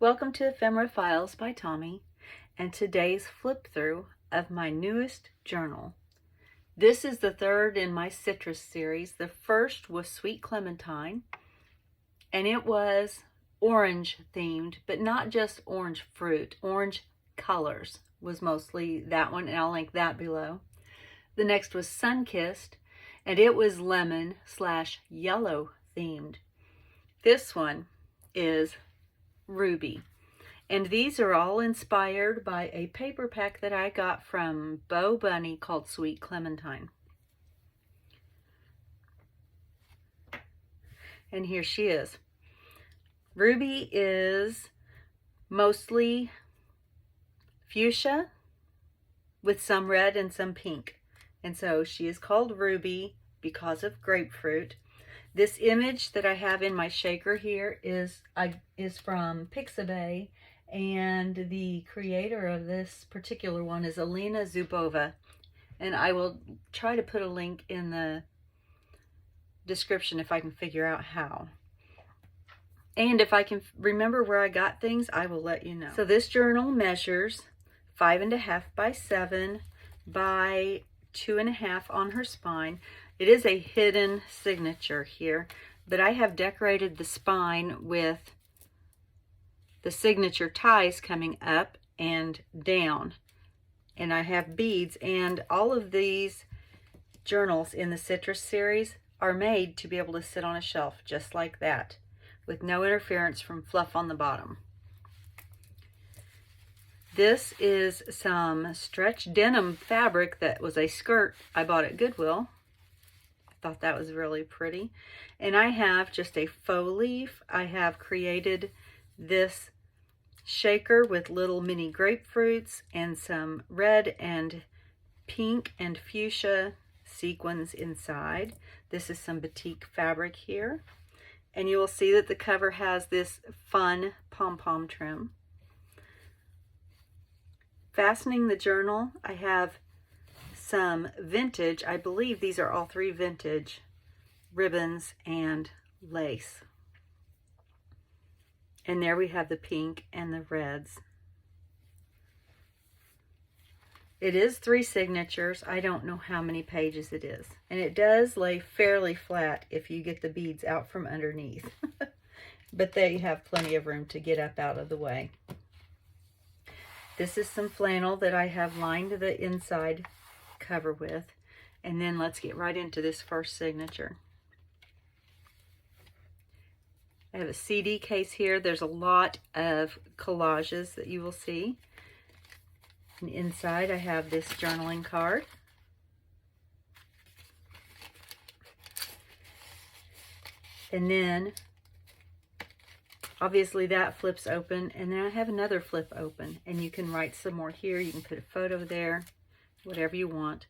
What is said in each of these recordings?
Welcome to Ephemera Files by Tommy, and today's flip through of my newest journal. This is the third in my citrus series. The first was Sweet Clementine, and it was orange themed, but not just orange fruit. Orange colors was mostly that one, and I'll link that below. The next was Sunkissed, and it was lemon/yellow themed. This one is Ruby, and these are all inspired by a paper pack that I got from Bo Bunny called Sweet Clementine. And here she is. Ruby is mostly fuchsia with some red and some pink, and so she is called Ruby because of grapefruit. This image that I have in my shaker here is from Pixabay, and the creator of this particular one is Alina Zubova, and I will try to put a link in the description if I can figure out how. And if I can remember where I got things, I will let you know. So this journal measures 5.5 by 7 by 2.5 on her spine. It is a hidden signature here, but I have decorated the spine with the signature ties coming up and down. And I have beads, and all of these journals in the citrus series are made to be able to sit on a shelf just like that, with no interference from fluff on the bottom. This is some stretch denim fabric that was a skirt I bought at Goodwill. Thought that was really pretty. And I have just a faux leaf. I have created this shaker with little mini grapefruits and some red and pink and fuchsia sequins inside. This is some batik fabric here, and you will see that the cover has this fun pom-pom trim. Fastening the journal, I have some vintage, I believe these are all 3 vintage ribbons and lace. And there we have the pink and the reds. It is 3 signatures. I don't know how many pages it is. And it does lay fairly flat if you get the beads out from underneath. But they have plenty of room to get up out of the way. This is some flannel that I have lined the inside cover with, and then let's get right into this first signature. I have a CD case here. There's a lot of collages that you will see, and inside I have this journaling card. And then obviously that flips open, and then I have another flip open, and you can write some more here. You can put a photo there, whatever you want.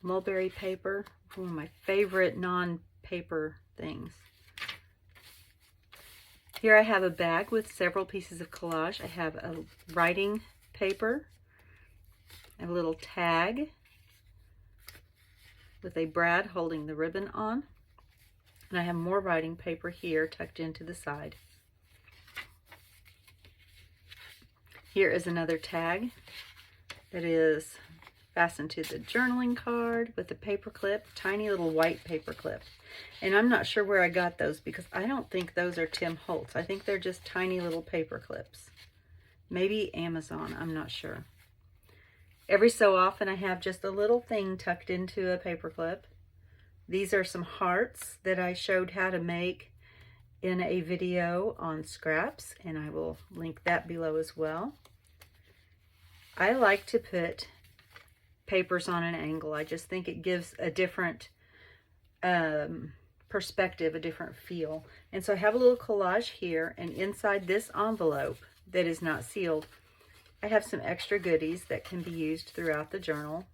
Mulberry paper, one of my favorite non-paper things. Here I have a bag with several pieces of collage. I have a writing paper, I have a little tag with a brad holding the ribbon on, and I have more writing paper here tucked into the side. Here is another tag that is fastened to the journaling card with a paper clip, tiny little white paper clip. And I'm not sure where I got those because I don't think those are Tim Holtz. I think they're just tiny little paper clips. Maybe Amazon, I'm not sure. Every so often I have just a little thing tucked into a paper clip. These are some hearts that I showed how to make in a video on scraps, and I will link that below as well. I like to put papers on an angle. I just think it gives a different perspective, a different feel. And so I have a little collage here, and inside this envelope that is not sealed, I have some extra goodies that can be used throughout the journal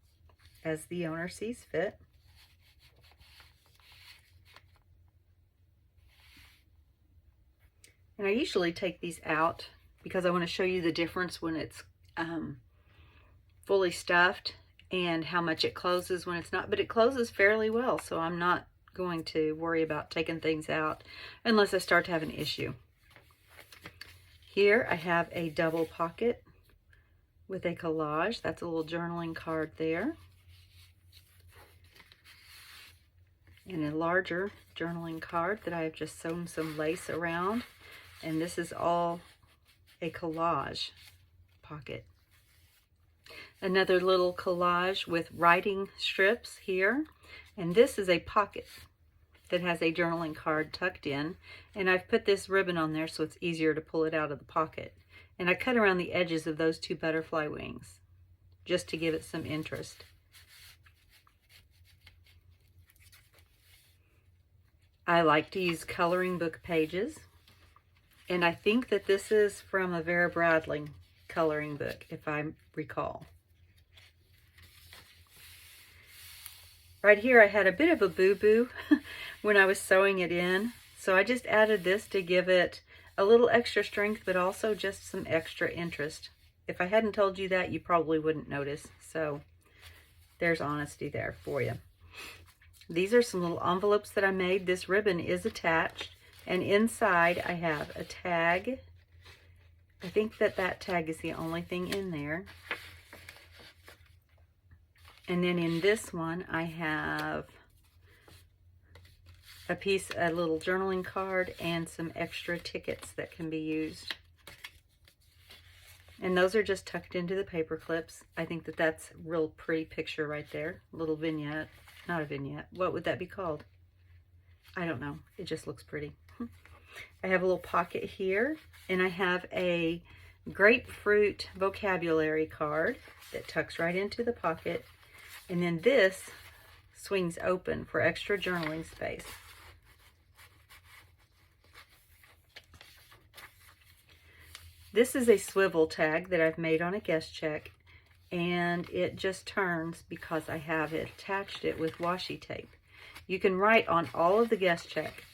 as the owner sees fit. And I usually take these out because I want to show you the difference when it's fully stuffed and how much it closes when it's not. But it closes fairly well, so I'm not going to worry about taking things out unless I start to have an issue. Here I have a double pocket with a collage. That's a little journaling card there. And a larger journaling card that I have just sewn some lace around. And this is all a collage pocket. Another little collage with writing strips here. And this is a pocket that has a journaling card tucked in. And I've put this ribbon on there so it's easier to pull it out of the pocket. And I cut around the edges of those two butterfly wings just to give it some interest. I like to use coloring book pages. And I think that this is from a Vera Bradley coloring book, if I recall. Right here I had a bit of a boo-boo when I was sewing it in. So I just added this to give it a little extra strength, but also just some extra interest. If I hadn't told you that, you probably wouldn't notice. So there's honesty there for you. These are some little envelopes that I made. This ribbon is attached, and inside I have a tag. I think that that tag is the only thing in there. And then in this one I have a little journaling card and some extra tickets that can be used. And those are just tucked into the paper clips. I think that that's a real pretty picture right there. A little vignette. Not a vignette. What would that be called? I don't know. It just looks pretty. I have a little pocket here, and I have a grapefruit vocabulary card that tucks right into the pocket. And then this swings open for extra journaling space. This is a swivel tag that I've made on a guest check, and it just turns because I have attached it with washi tape. You can write on all of the guest check.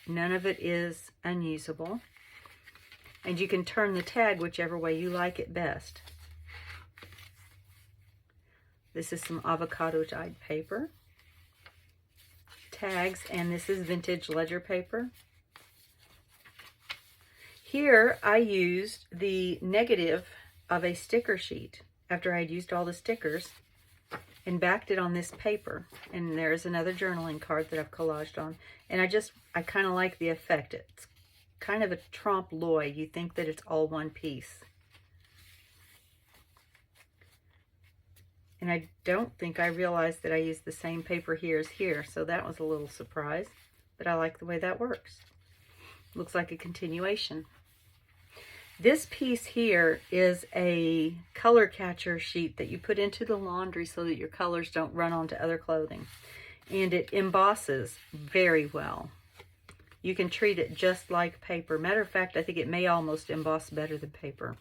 None of it is unusable. And you can turn the tag whichever way you like it best. This is some avocado dyed paper. Tags, and this is vintage ledger paper. Here I used the negative of a sticker sheet after I had used all the stickers and backed it on this paper. And there's another journaling card that I've collaged on. And I kind of like the effect. It's kind of a trompe l'oeil. You think that it's all one piece. And I don't think I realized that I used the same paper here as here, so that was a little surprise. But I like the way that works. Looks like a continuation. This piece here is a color catcher sheet that you put into the laundry so that your colors don't run onto other clothing. And it embosses very well. You can treat it just like paper. Matter of fact, I think it may almost emboss better than paper.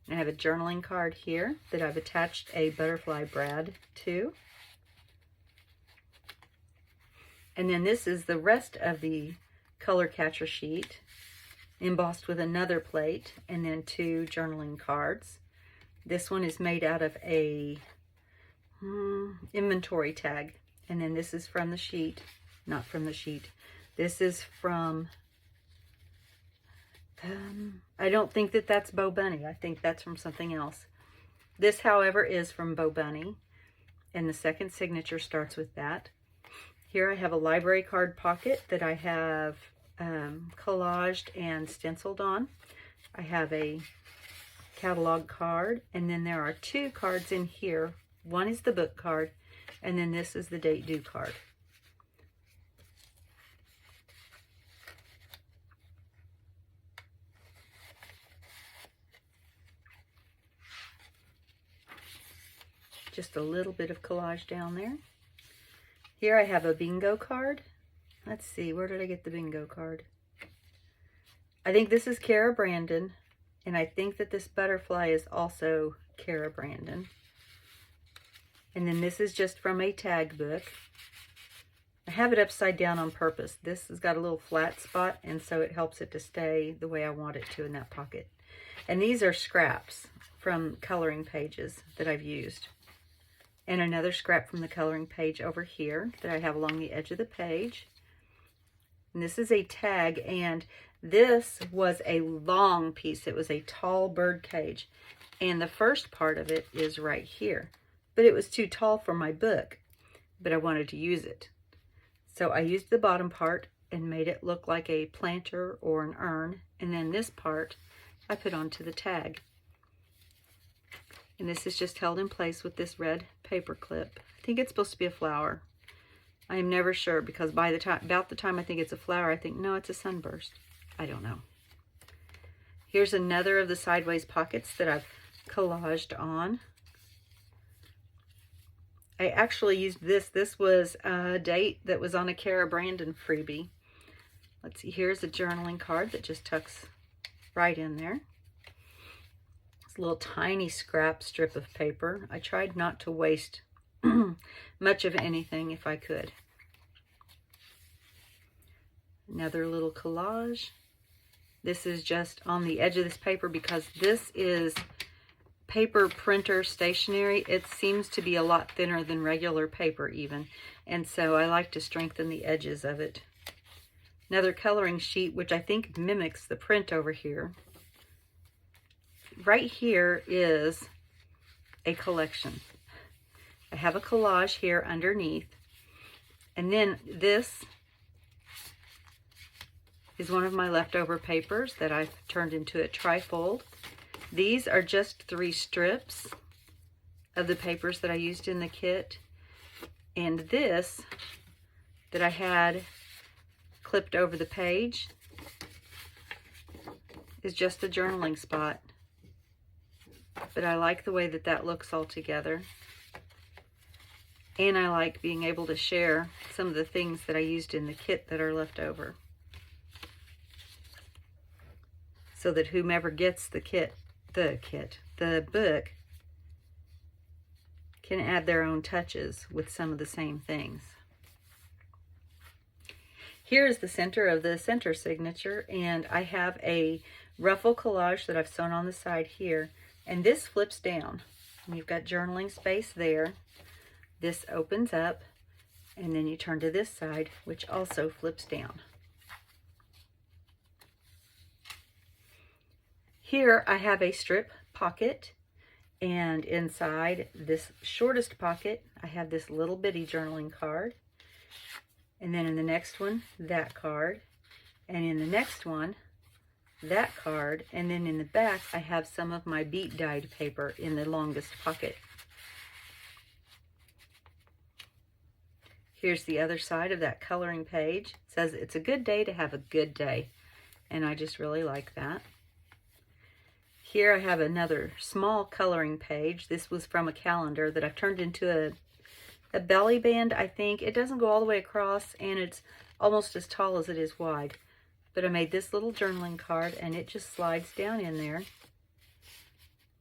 And I have a journaling card here that I've attached a butterfly brad to. And then this is the rest of the color catcher sheet, embossed with another plate, and then two journaling cards. This one is made out of a inventory tag. And then this is from the sheet, not from the sheet. This is from, I don't think that that's Bo Bunny. I think that's from something else. This, however, is from Bo Bunny. And the second signature starts with that. Here I have a library card pocket that I have collaged and stenciled on. I have a catalog card, and then there are two cards in here. One is the book card, and then this is the date due card. Just a little bit of collage down there. Here I have a bingo card. Let's see, where did I get the bingo card? I think this is Cara Brandon, and I think that this butterfly is also Cara Brandon. And then this is just from a tag book. I have it upside down on purpose. This has got a little flat spot, and so it helps it to stay the way I want it to in that pocket. And these are scraps from coloring pages that I've used. And another scrap from the coloring page over here that I have along the edge of the page. And this is a tag, and This was a long piece. It was a tall bird cage. And the first part of it is right here. But it was too tall for my book, but I wanted to use it. So I used the bottom part and made it look like a planter or an urn. And then this part I put onto the tag. And this is just held in place with this red paper clip. I think it's supposed to be a flower. I am never sure, because by the time, about the time I think it's a flower, I think, no, it's a sunburst. I don't know. Here's another of the sideways pockets that I've collaged on. I actually used this. This was a date that was on a Cara Brandon freebie. Let's see, here's a journaling card that just tucks right in there. It's a little tiny scrap strip of paper. I tried not to waste much of anything if I could. Another little collage. This is just on the edge of this paper because this is paper printer stationery. It seems to be a lot thinner than regular paper even, and so I like to strengthen the edges of it. Another coloring sheet, which I think mimics the print over here. Right here is a collection. I have a collage here underneath, and then this is one of my leftover papers that I've turned into a trifold. These are just 3 strips of the papers that I used in the kit. And this that I had clipped over the page is just a journaling spot. But I like the way that that looks all together. And I like being able to share some of the things that I used in the kit that are left over, so that whomever gets the book can add their own touches with some of the same things. Here is the center of the center signature, and I have a ruffle collage that I've sewn on the side here, and this flips down. And you've got journaling space there. This opens up, and then you turn to this side, which also flips down. Here I have a strip pocket, and inside this shortest pocket I have this little bitty journaling card, and then in the next one that card, and in the next one that card, and then in the back I have some of my beat dyed paper in the longest pocket. Here's the other side of that coloring page. It says it's a good day to have a good day, and I just really like that. Here I have another small coloring page. This was from a calendar that I've turned into a belly band, I think. It doesn't go all the way across, and it's almost as tall as it is wide. But I made this little journaling card, and it just slides down in there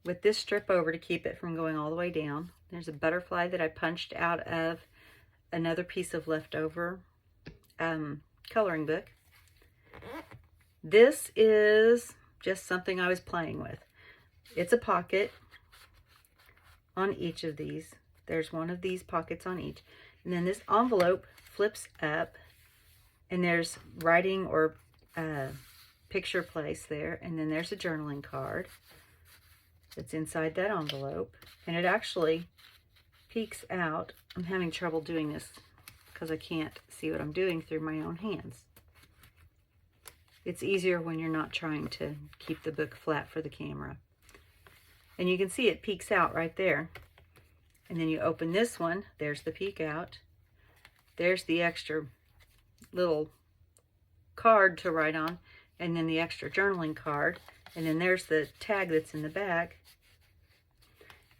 with this strip over to keep it from going all the way down. There's a butterfly that I punched out of another piece of leftover coloring book. This is just something I was playing with. It's a pocket on each of these. There's one of these pockets on each. And then this envelope flips up, and there's writing or picture place there. And then there's a journaling card that's inside that envelope. And it actually peeks out. I'm having trouble doing this because I can't see what I'm doing through my own hands. It's easier when you're not trying to keep the book flat for the camera. And you can see it peeks out right there. And then you open this one, there's the peek out. There's the extra little card to write on, and then the extra journaling card. And then there's the tag that's in the back.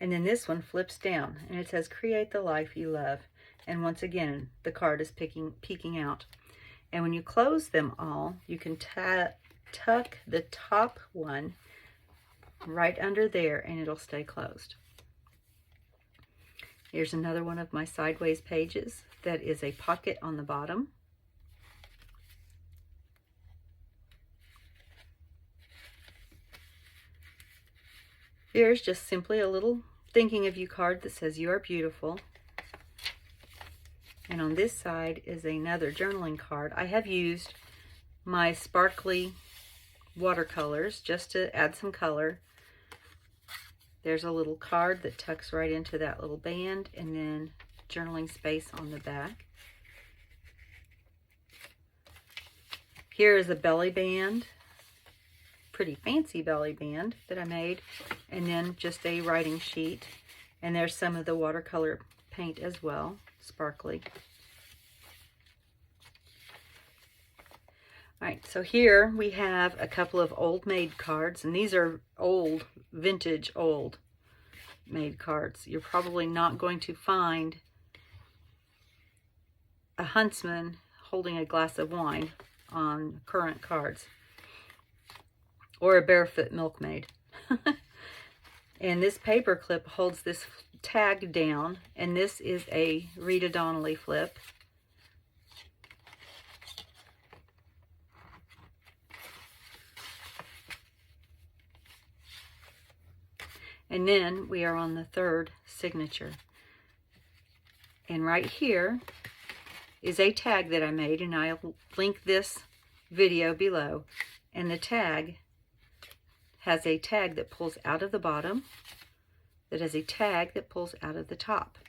And then this one flips down, and it says, "Create the life you love." And once again, the card is peeking out. And when you close them all, you can tuck the top one right under there, and it'll stay closed. Here's another one of my sideways pages that is a pocket on the bottom. Here's just simply a little thinking of you card that says "You are beautiful." And on this side is another journaling card. I have used my sparkly watercolors just to add some color. There's a little card that tucks right into that little band, and then journaling space on the back. Here is a belly band, pretty fancy belly band that I made, and then just a writing sheet. And there's some of the watercolor paint as well, sparkly. All right, so here we have a couple of old Maid cards, and these are old, vintage old Maid cards. You're probably not going to find a huntsman holding a glass of wine on current cards, or a barefoot milkmaid. And this paper clip holds this tag down, and this is a Rita Donnelly flip. And then we are on the third signature. And right here is a tag that I made, and I'll link this video below. And the tag has a tag that pulls out of the bottom, that has a tag that pulls out of the top.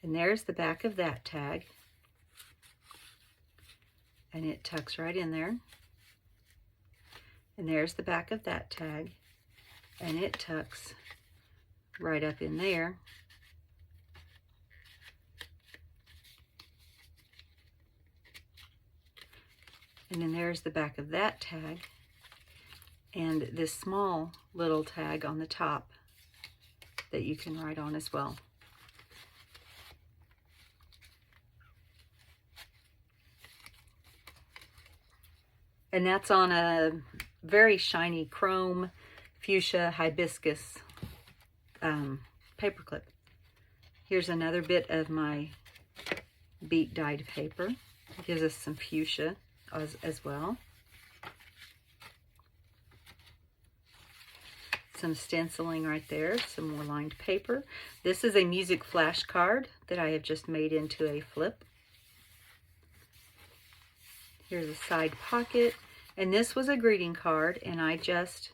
And there's the back of that tag. And it tucks right in there. And there's the back of that tag. And it tucks right up in there. And then there's the back of that tag, and this small little tag on the top that you can write on as well. And that's on a very shiny chrome fuchsia hibiscus paper clip. Here's another bit of my beat dyed paper. It gives us some fuchsia as well. Some stenciling right there, some more lined paper. This is a music flash card that I have just made into a flip. Here's a side pocket, and this was a greeting card, and I just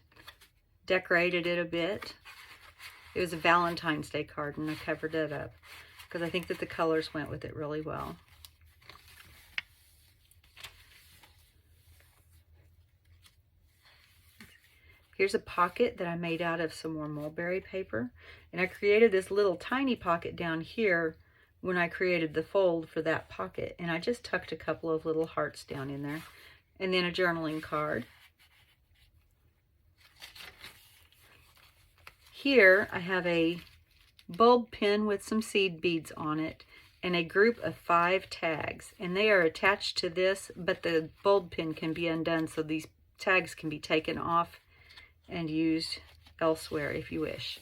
decorated it a bit. It was a Valentine's Day card, and I covered it up because I think that the colors went with it really well. Here's a pocket that I made out of some more mulberry paper, and I created this little tiny pocket down here when I created the fold for that pocket, and I just tucked a couple of little hearts down in there, and then a journaling card. Here I have a bulb pin with some seed beads on it, and a group of 5 tags, and they are attached to this, but the bulb pin can be undone, so these tags can be taken off and used elsewhere if you wish.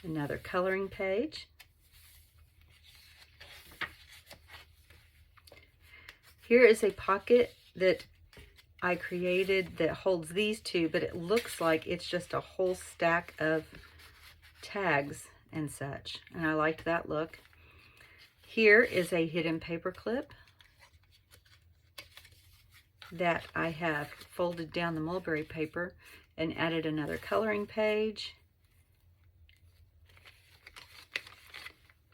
Another coloring page. Here is a pocket that I created that holds these two, but it looks like it's just a whole stack of tags and such, and I liked that look. Here is a hidden paper clip that I have folded down the mulberry paper and added another coloring page.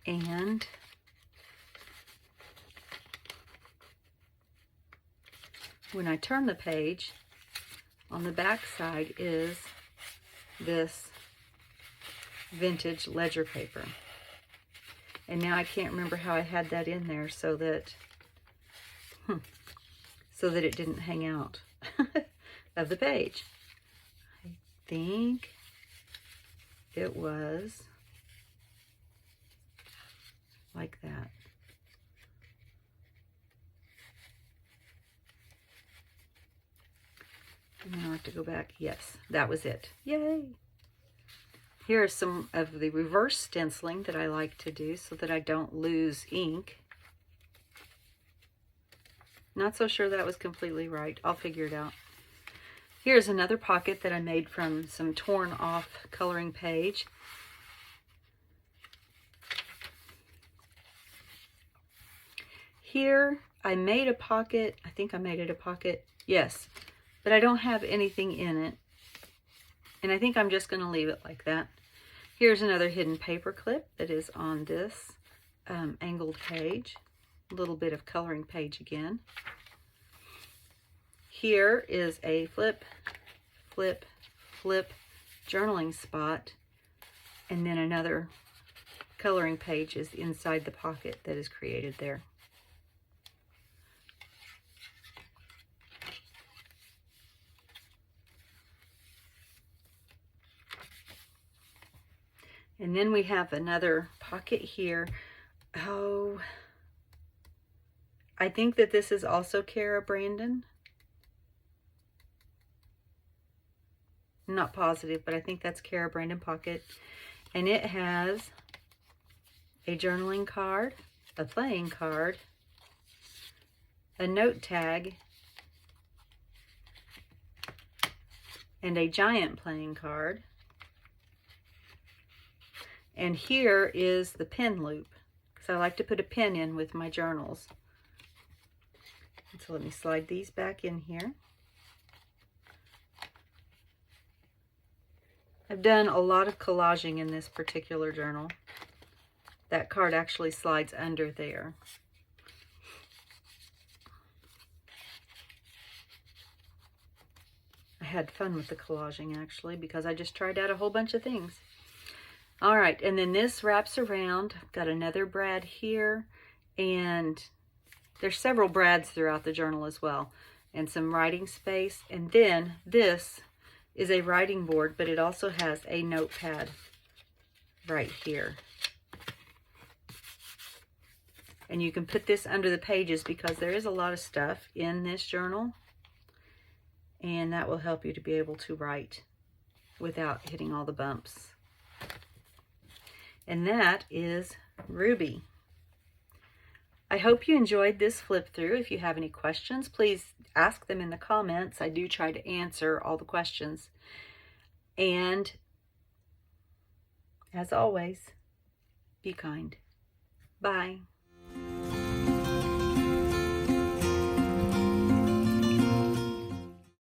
And when I turn the page, on the back side is this vintage ledger paper. And now I can't remember how I had that in there so that it didn't hang out of the page. I think it was like that. And then I'll have to go back. Yes, that was it. Yay! Here are some of the reverse stenciling that I like to do so that I don't lose ink. Not so sure that was completely right. I'll figure it out. Here's another pocket that I made from some torn off coloring page. Here I made a pocket. I think I made it a pocket. Yes, but I don't have anything in it. And I think I'm just going to leave it like that. Here's another hidden paper clip that is on this angled page. A little bit of coloring page again. Here is a flip, flip, flip journaling spot, and then another coloring page is inside the pocket that is created there. And then we have another pocket here. Oh, I think that this is also Cara Brandon. I'm not positive, but I think that's Cara Brandon pocket. And it has a journaling card, a playing card, a note tag, and a giant playing card. And here is the pen loop, because I like to put a pen in with my journals. So let me slide these back in here. I've done a lot of collaging in this particular journal. That card actually slides under there. I had fun with the collaging actually, because I just tried out a whole bunch of things. All right, and then this wraps around. I've got another brad here, and there's several brads throughout the journal as well, and some writing space. And then this is a writing board, but it also has a notepad right here. And you can put this under the pages because there is a lot of stuff in this journal, and that will help you to be able to write without hitting all the bumps. And that is Ruby. I hope you enjoyed this flip through. If you have any questions, please ask them in the comments. I do try to answer all the questions. And as always, be kind. Bye.